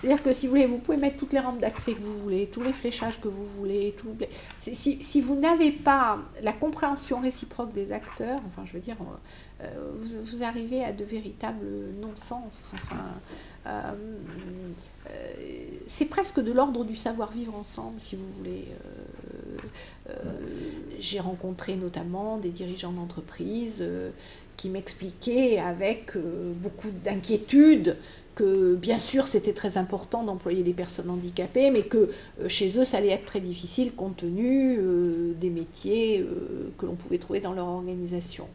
C'est-à-dire que si vous voulez, vous pouvez mettre toutes les rampes d'accès que vous voulez, tous les fléchages que vous voulez, si vous n'avez pas la compréhension réciproque des acteurs, enfin je veux dire, vous arrivez à de véritables non-sens. Enfin, c'est presque de l'ordre du savoir-vivre ensemble, si vous voulez. J'ai rencontré notamment des dirigeants d'entreprise qui m'expliquaient avec beaucoup d'inquiétude que bien sûr c'était très important d'employer des personnes handicapées, mais que chez eux ça allait être très difficile compte tenu des métiers que l'on pouvait trouver dans leur organisation.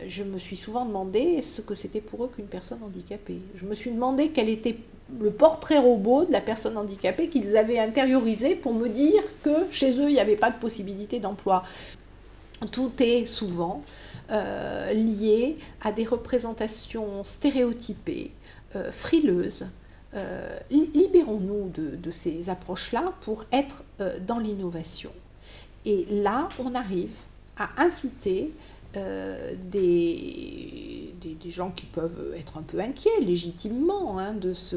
Je me suis souvent demandé ce que c'était pour eux qu'une personne handicapée. Je me suis demandé quel était le portrait robot de la personne handicapée qu'ils avaient intériorisé pour me dire que chez eux il n'y avait pas de possibilité d'emploi. Tout est souvent lié à des représentations stéréotypées, frileuses. Libérons-nous de ces approches-là pour être dans l'innovation. Et là, on arrive à inciter des gens qui peuvent être un peu inquiets, légitimement, hein, de ce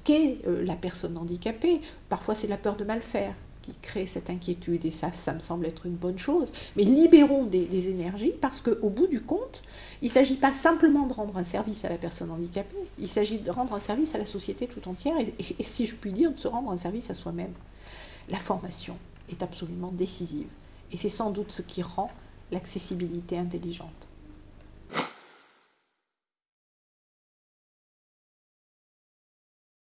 qu'est la personne handicapée. Parfois, c'est la peur de mal faire qui crée cette inquiétude, et ça me semble être une bonne chose. Mais libérons des énergies, parce qu'au bout du compte, il ne s'agit pas simplement de rendre un service à la personne handicapée, il s'agit de rendre un service à la société tout entière, et si je puis dire, de se rendre un service à soi-même. La formation est absolument décisive, et c'est sans doute ce qui rend l'accessibilité intelligente.